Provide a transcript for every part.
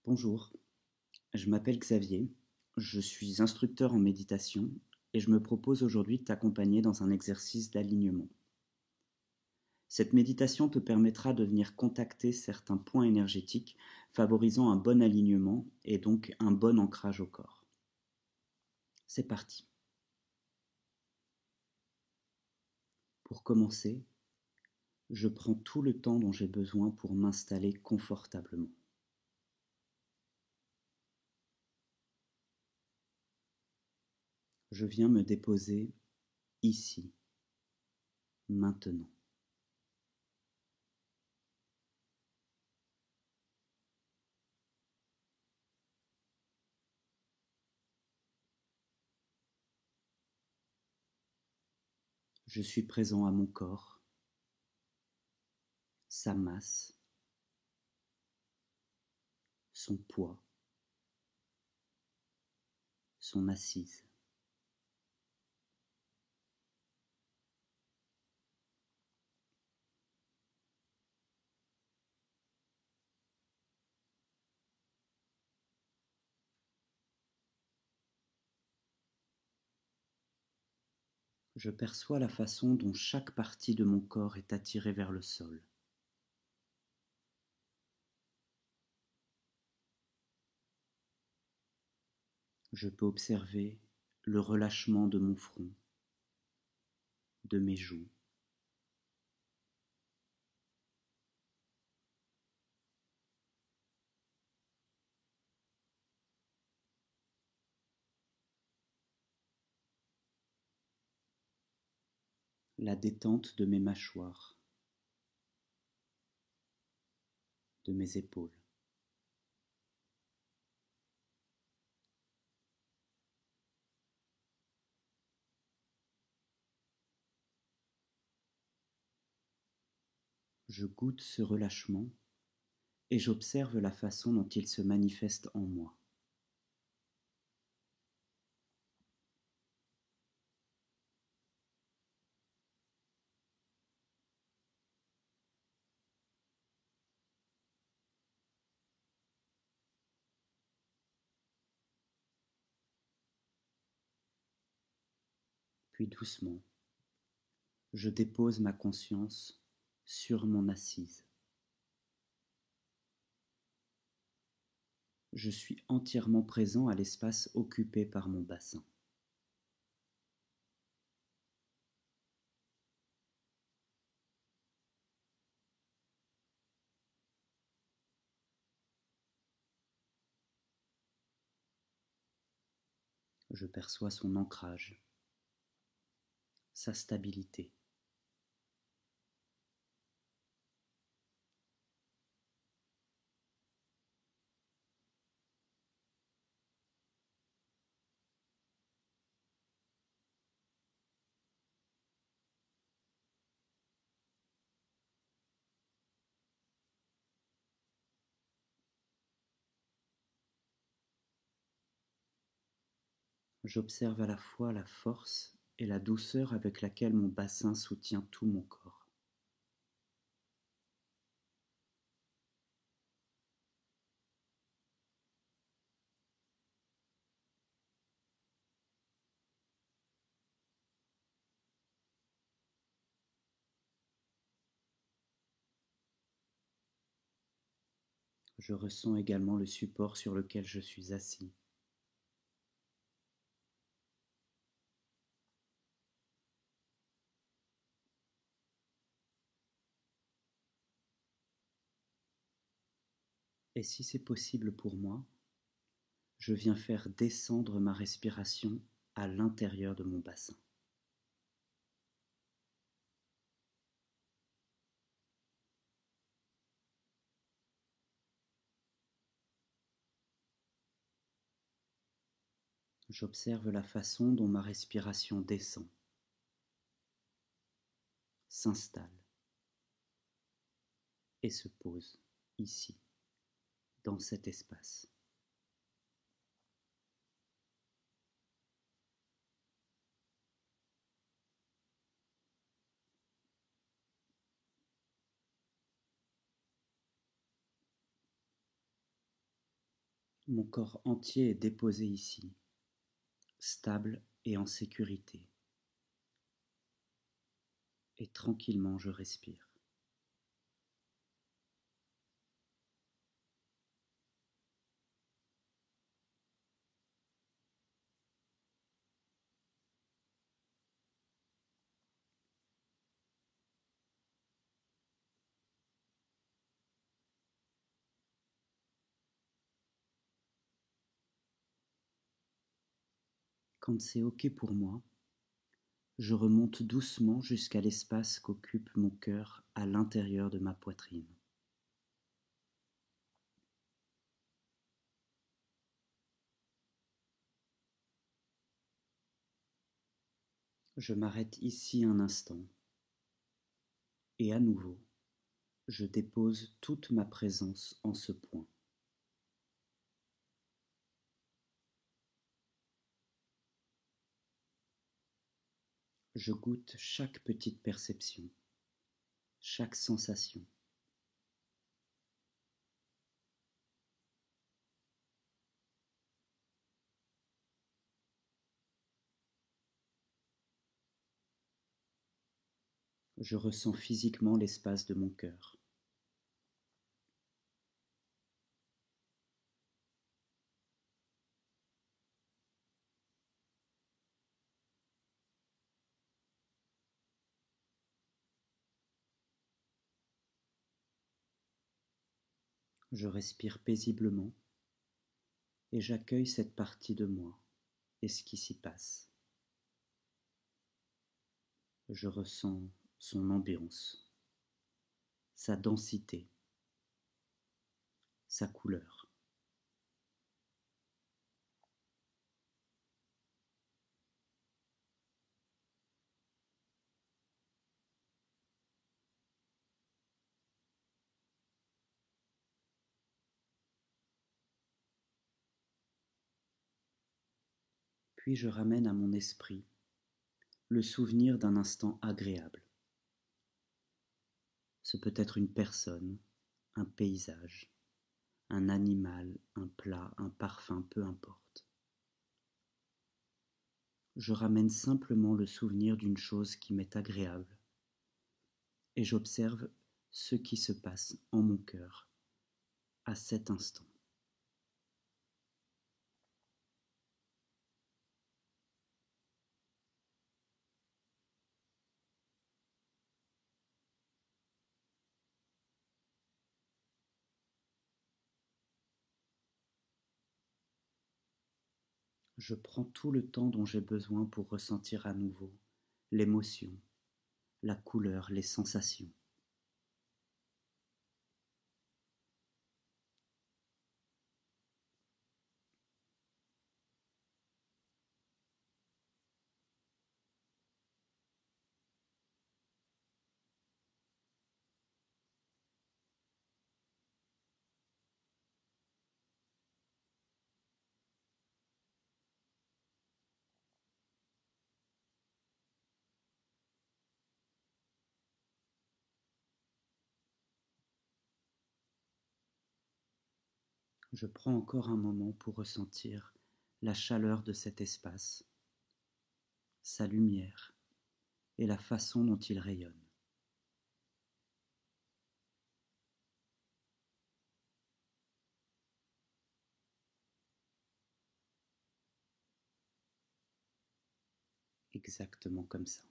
Bonjour, je m'appelle Xavier, je suis instructeur en méditation et je me propose aujourd'hui de t'accompagner dans un exercice d'alignement. Cette méditation te permettra de venir contacter certains points énergétiques favorisant un bon alignement et donc un bon ancrage au corps. C'est parti. Pour commencer, je prends tout le temps dont j'ai besoin pour m'installer confortablement. Je viens me déposer ici, maintenant. Je suis présent à mon corps, sa masse, son poids, son assise. Je perçois la façon dont chaque partie de mon corps est attirée vers le sol. Je peux observer le relâchement de mon front, de mes joues, la détente de mes mâchoires, de mes épaules. Je goûte ce relâchement et j'observe la façon dont il se manifeste en moi. Puis doucement, je dépose ma conscience sur mon assise. Je suis entièrement présent à l'espace occupé par mon bassin. Je perçois son ancrage, sa stabilité. J'observe à la fois la force et la douceur avec laquelle mon bassin soutient tout mon corps. Je ressens également le support sur lequel je suis assis. Et si c'est possible pour moi, je viens faire descendre ma respiration à l'intérieur de mon bassin. J'observe la façon dont ma respiration descend, s'installe et se pose ici, dans cet espace. Mon corps entier est déposé ici, stable et en sécurité. Et tranquillement je respire. Quand c'est OK pour moi, je remonte doucement jusqu'à l'espace qu'occupe mon cœur à l'intérieur de ma poitrine. Je m'arrête ici un instant et à nouveau, je dépose toute ma présence en ce point. Je goûte chaque petite perception, chaque sensation. Je ressens physiquement l'espace de mon cœur. Je respire paisiblement et j'accueille cette partie de moi et ce qui s'y passe. Je ressens son ambiance, sa densité, sa couleur. Puis je ramène à mon esprit le souvenir d'un instant agréable. Ce peut être une personne, un paysage, un animal, un plat, un parfum, peu importe. Je ramène simplement le souvenir d'une chose qui m'est agréable et j'observe ce qui se passe en mon cœur à cet instant. Je prends tout le temps dont j'ai besoin pour ressentir à nouveau l'émotion, la couleur, les sensations. Je prends encore un moment pour ressentir la chaleur de cet espace, sa lumière et la façon dont il rayonne. Exactement comme ça.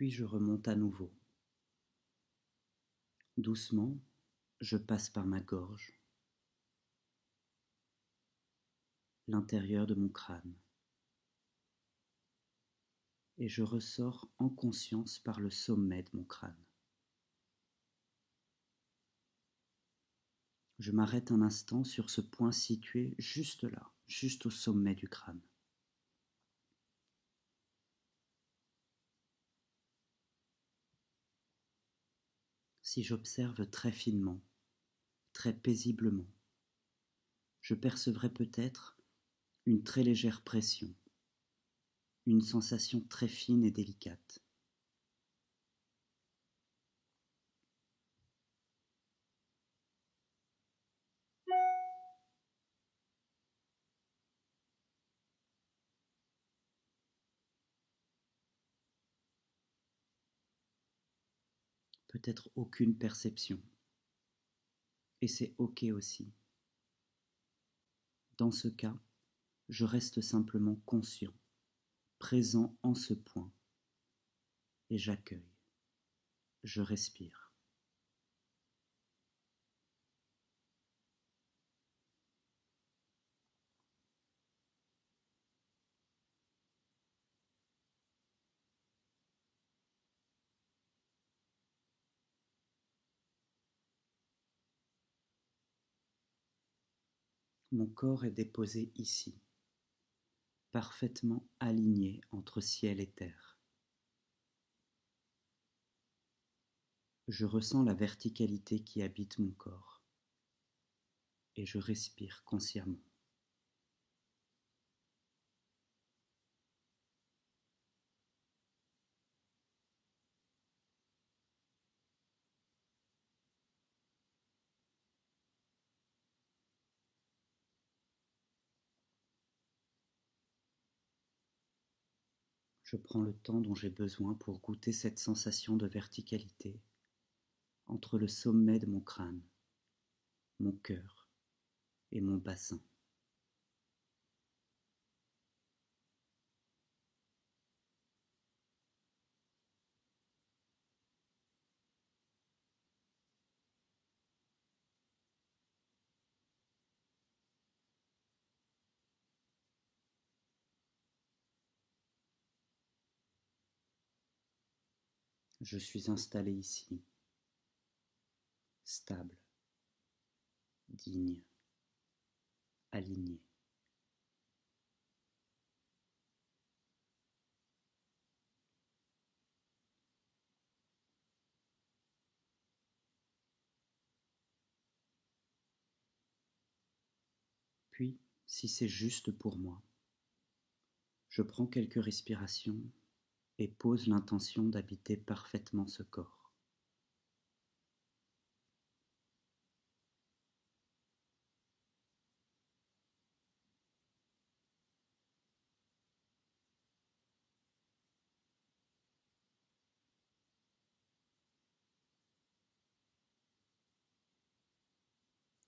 Puis je remonte à nouveau. Doucement, je passe par ma gorge, l'intérieur de mon crâne, et je ressors en conscience par le sommet de mon crâne. Je m'arrête un instant sur ce point situé juste là, juste au sommet du crâne. Si j'observe très finement, très paisiblement, je percevrai peut-être une très légère pression, une sensation très fine et délicate. peut-être aucune perception. Et c'est ok aussi. Dans ce cas, je reste simplement conscient, présent en ce point, et j'accueille, je respire. Mon corps est déposé ici, parfaitement aligné entre ciel et terre. Je ressens la verticalité qui habite mon corps et je respire consciemment. Je prends le temps dont j'ai besoin pour goûter cette sensation de verticalité entre le sommet de mon crâne, mon cœur et mon bassin. Je suis installé ici, stable, digne, aligné. Puis, si c'est juste pour moi, je prends quelques respirations et pose l'intention d'habiter parfaitement ce corps.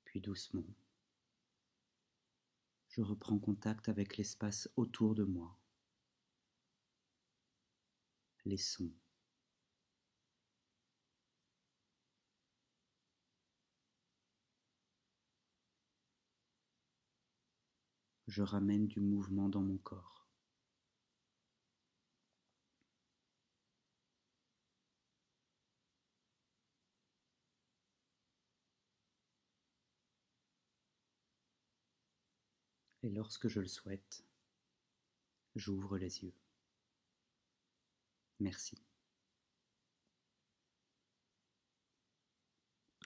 Puis doucement, je reprends contact avec l'espace autour de moi, les sons. Je ramène du mouvement dans mon corps. Et lorsque je le souhaite, j'ouvre les yeux. Merci.